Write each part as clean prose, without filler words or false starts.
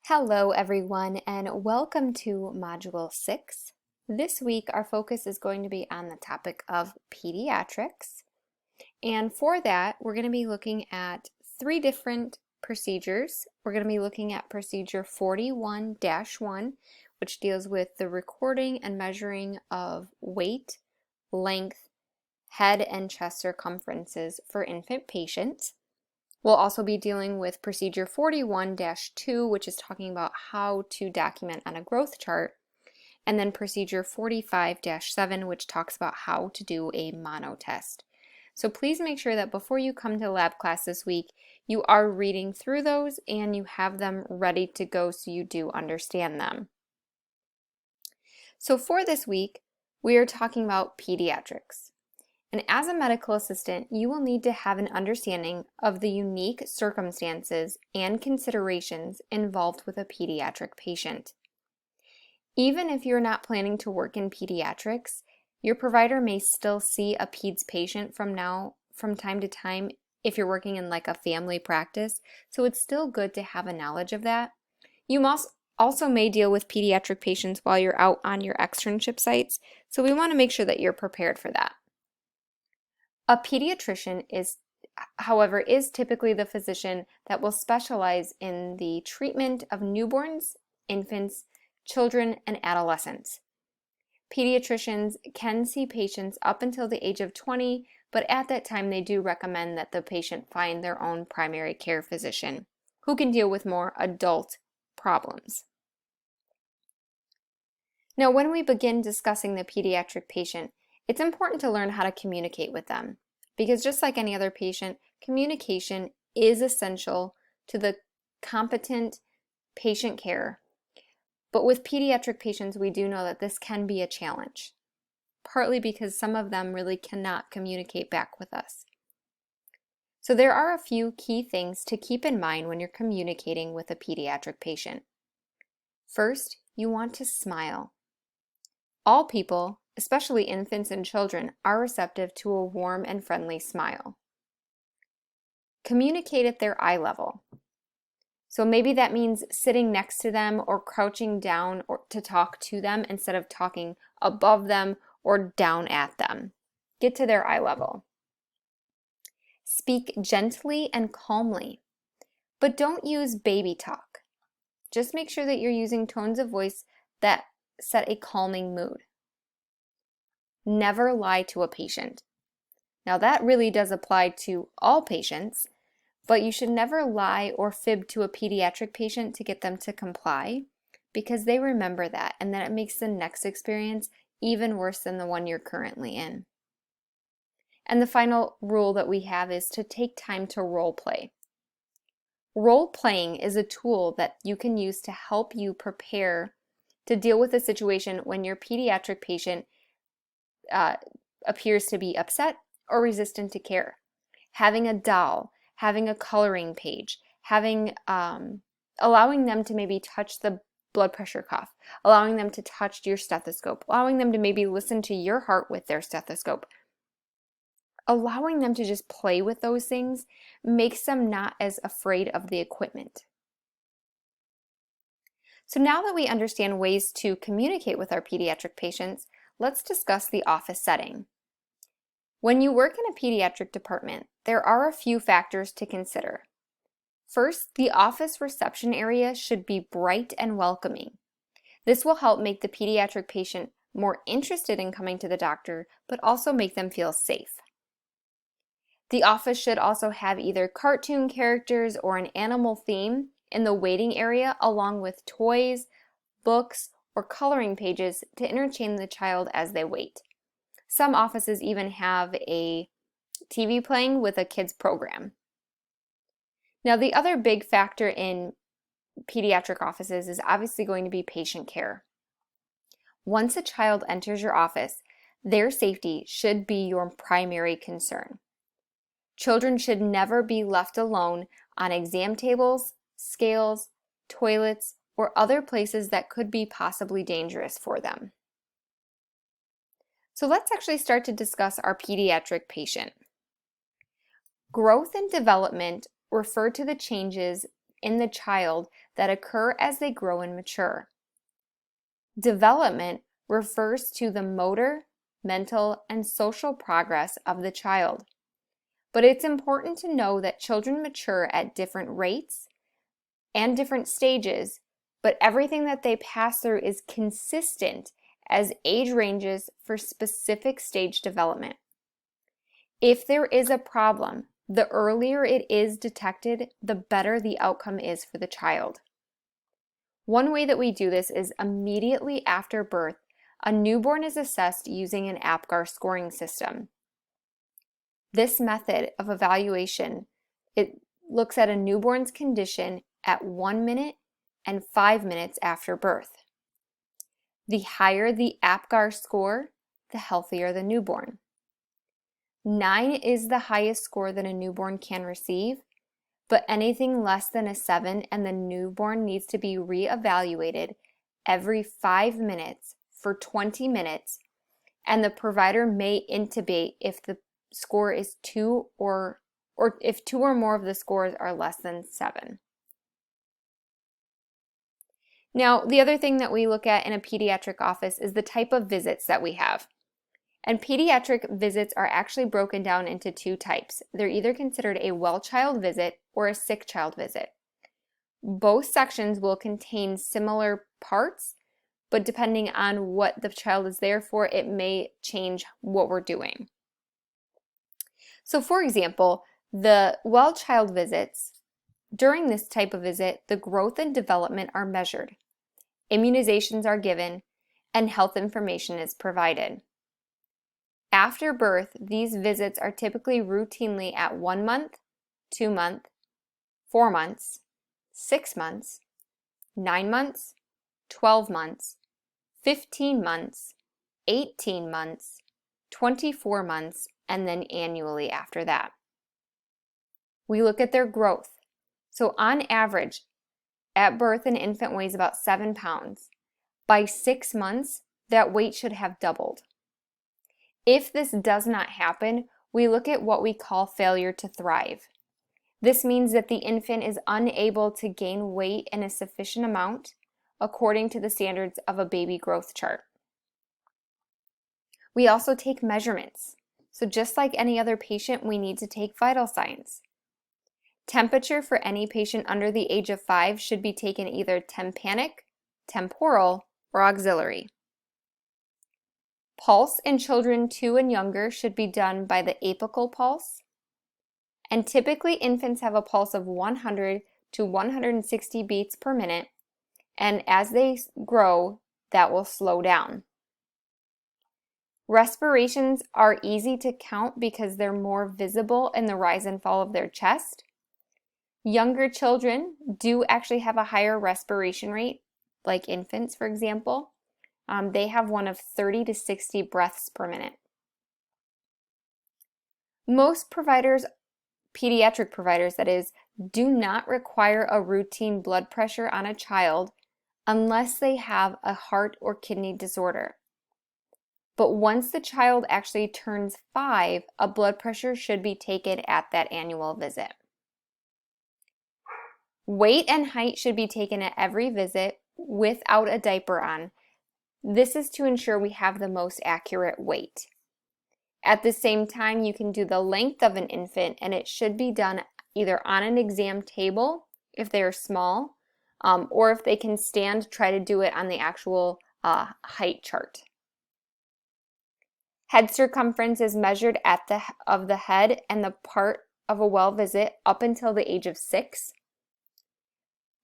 Hello everyone and welcome to Module 6. This week our focus is going to be on the topic of pediatrics, and for that we're going to be looking at three different procedures. We're going to be looking at procedure 41-1, which deals with the recording and measuring of weight, length, head and chest circumferences for infant patients. We'll also be dealing with procedure 41-2, which is talking about how to document on a growth chart, and then procedure 45-7, which talks about how to do a mono test. So please make sure that before you come to lab class this week, you are reading through those and you have them ready to go so you do understand them. So for this week, we are talking about pediatrics. And as a medical assistant, you will need to have an understanding of the unique circumstances and considerations involved with a pediatric patient. Even if you're not planning to work in pediatrics, your provider may still see a peds patient from time to time if you're working in like a family practice, so it's still good to have a knowledge of that. You also may deal with pediatric patients while you're out on your externship sites, so we want to make sure that you're prepared for that. A pediatrician however, is typically the physician that will specialize in the treatment of newborns, infants, children, and adolescents. Pediatricians can see patients up until the age of 20, but at that time they do recommend that the patient find their own primary care physician who can deal with more adult problems. Now, when we begin discussing the pediatric patient, it's important to learn how to communicate with them, because just like any other patient, communication is essential to the competent patient care. But with pediatric patients, we do know that this can be a challenge, partly because some of them really cannot communicate back with us. So there are a few key things to keep in mind when you're communicating with a pediatric patient. First, you want to smile. All people, especially infants and children, are receptive to a warm and friendly smile. Communicate at their eye level. So maybe that means sitting next to them or crouching down to talk to them instead of talking above them or down at them. Get to their eye level. Speak gently and calmly, but don't use baby talk. Just make sure that you're using tones of voice that set a calming mood. Never lie to a patient. Now that really does apply to all patients, but you should never lie or fib to a pediatric patient to get them to comply, because they remember that, and then it makes the next experience even worse than the one you're currently in. And the final rule that we have is to take time to role play. Role playing is a tool that you can use to help you prepare to deal with a situation when your pediatric patient appears to be upset or resistant to care. Having a doll, having a coloring page, allowing them to maybe touch the blood pressure cuff, allowing them to touch your stethoscope, allowing them to maybe listen to your heart with their stethoscope. Allowing them to just play with those things makes them not as afraid of the equipment. So now that we understand ways to communicate with our pediatric patients, let's discuss the office setting. When you work in a pediatric department, there are a few factors to consider. First, the office reception area should be bright and welcoming. This will help make the pediatric patient more interested in coming to the doctor, but also make them feel safe. The office should also have either cartoon characters or an animal theme in the waiting area, along with toys, books, or coloring pages to entertain the child as they wait. Some offices even have a TV playing with a kids program. Now, the other big factor in pediatric offices is obviously going to be patient care. Once a child enters your office, their safety should be your primary concern. Children should never be left alone on exam tables, scales, toilets, or other places that could be possibly dangerous for them. So let's actually start to discuss our pediatric patient. Growth and development refer to the changes in the child that occur as they grow and mature. Development refers to the motor, mental, and social progress of the child. But it's important to know that children mature at different rates and different stages, but everything that they pass through is consistent as age ranges for specific stage development. If there is a problem, the earlier it is detected, the better the outcome is for the child. One way that we do this is immediately after birth, a newborn is assessed using an APGAR scoring system. This method of evaluation, it looks at a newborn's condition at 1 minute and 5 minutes after birth. The higher the APGAR score, the healthier the newborn. 9 is the highest score that a newborn can receive, but anything less than a 7 and the newborn needs to be reevaluated every 5 minutes for 20 minutes, and the provider may intubate if the score is 2 or if 2 or more of the scores are less than 7. Now, the other thing that we look at in a pediatric office is the type of visits that we have. And pediatric visits are actually broken down into 2 types. They're either considered a well child visit or a sick child visit. Both sections will contain similar parts, but depending on what the child is there for, it may change what we're doing. So for example, the well child visits, during this type of visit, the growth and development are measured, immunizations are given, and health information is provided. After birth, these visits are typically routinely at 1 month, 2 months, 4 months, 6 months, 9 months, 12 months, 15 months, 18 months, 24 months, and then annually after that. We look at their growth. So on average, at birth, an infant weighs about 7 pounds. By 6 months, that weight should have doubled. If this does not happen, we look at what we call failure to thrive. This means that the infant is unable to gain weight in a sufficient amount according to the standards of a baby growth chart. We also take measurements. So just like any other patient, we need to take vital signs. Temperature for any patient under the age of 5 should be taken either tympanic, temporal, or auxiliary. Pulse in children 2 and younger should be done by the apical pulse. And typically infants have a pulse of 100 to 160 beats per minute, and as they grow, that will slow down. Respirations are easy to count because they're more visible in the rise and fall of their chest. Younger children do actually have a higher respiration rate, like infants, for example. They have one of 30 to 60 breaths per minute. Most providers, pediatric providers that is, do not require a routine blood pressure on a child unless they have a heart or kidney disorder. But once the child actually turns 5, a blood pressure should be taken at that annual visit. Weight and height should be taken at every visit without a diaper on. This is to ensure we have the most accurate weight. At the same time, you can do the length of an infant, and it should be done either on an exam table if they are small, or if they can stand, try to do it on the actual height chart. Head circumference is measured at of the head and the part of a well visit up until the age of 6.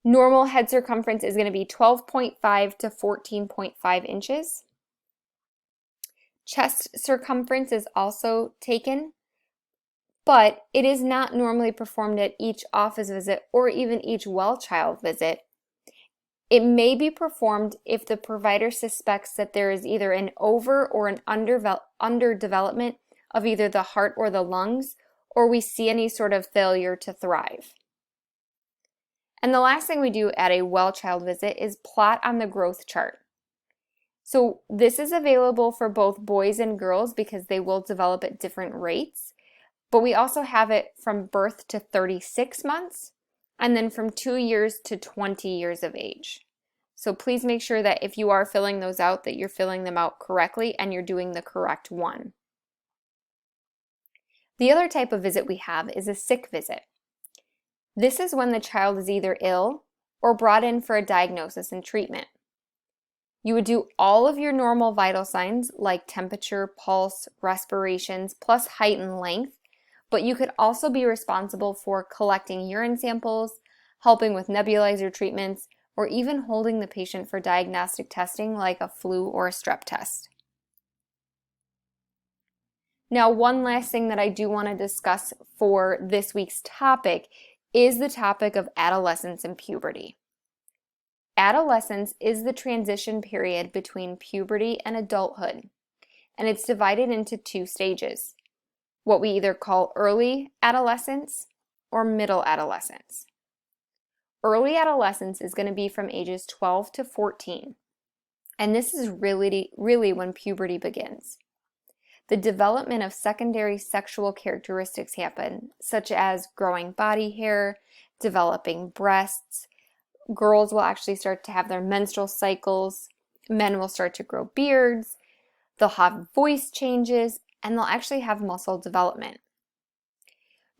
Normal head circumference is going to be 12.5 to 14.5 inches. Chest circumference is also taken, but it is not normally performed at each office visit or even each well child visit. It may be performed if the provider suspects that there is either an over or an underdevelopment of either the heart or the lungs, or we see any sort of failure to thrive. And the last thing we do at a well child visit is plot on the growth chart. So this is available for both boys and girls because they will develop at different rates, but we also have it from birth to 36 months and then from 2 years to 20 years of age. So please make sure that if you are filling those out, that you're filling them out correctly and you're doing the correct one. The other type of visit we have is a sick visit. This is when the child is either ill or brought in for a diagnosis and treatment. You would do all of your normal vital signs like temperature, pulse, respirations, plus height and length, but you could also be responsible for collecting urine samples, helping with nebulizer treatments, or even holding the patient for diagnostic testing like a flu or a strep test. Now, one last thing that I do want to discuss for this week's topic is the topic of adolescence and puberty. Adolescence is the transition period between puberty and adulthood, and it's divided into 2 stages, what we either call early adolescence or middle adolescence. Early adolescence is going to be from ages 12 to 14, and this is really when puberty begins. The development of secondary sexual characteristics happen, such as growing body hair, developing breasts. Girls will actually start to have their menstrual cycles, men will start to grow beards, they'll have voice changes, and they'll actually have muscle development.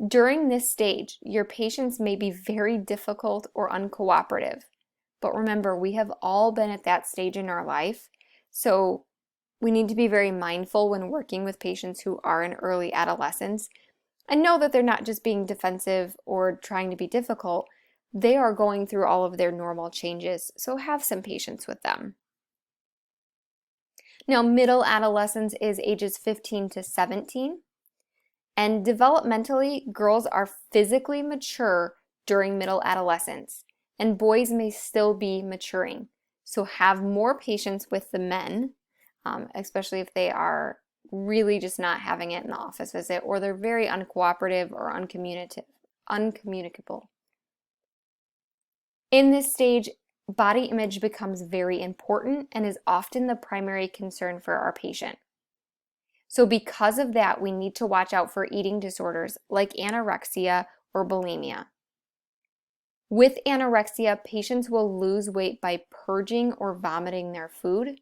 During this stage, your patients may be very difficult or uncooperative, but remember, we have all been at that stage in our life, so we need to be very mindful when working with patients who are in early adolescence and know that they're not just being defensive or trying to be difficult. They are going through all of their normal changes, so have some patience with them. Now, middle adolescence is ages 15 to 17, and developmentally, girls are physically mature during middle adolescence, and boys may still be maturing. So have more patience with the men, especially if they are really just not having it in the office visit, or they're very uncooperative or uncommunicable. In this stage, body image becomes very important and is often the primary concern for our patient. So because of that, we need to watch out for eating disorders like anorexia or bulimia. With anorexia, patients will lose weight by purging or vomiting their food,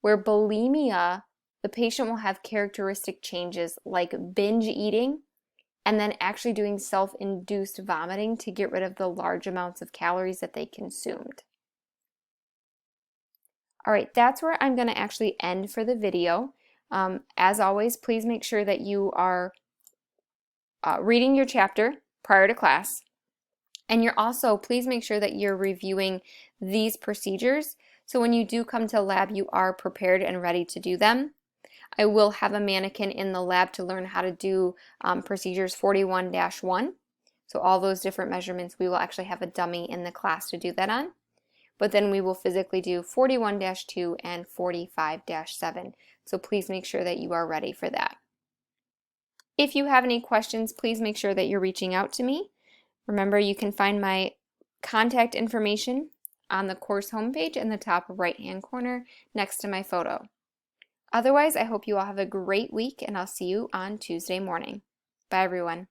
where bulimia, the patient will have characteristic changes like binge eating and then actually doing self-induced vomiting to get rid of the large amounts of calories that they consumed. All right, that's where I'm going to actually end for the video. As always, please make sure that you are reading your chapter prior to class, and please make sure that you're reviewing these procedures so when you do come to lab, you are prepared and ready to do them. I will have a mannequin in the lab to learn how to do procedures 41-1. So all those different measurements, we will actually have a dummy in the class to do that on. But then we will physically do 41-2 and 45-7. So please make sure that you are ready for that. If you have any questions, please make sure that you're reaching out to me. Remember, you can find my contact information on the course homepage in the top right-hand corner next to my photo. Otherwise, I hope you all have a great week, and I'll see you on Tuesday morning. Bye, everyone.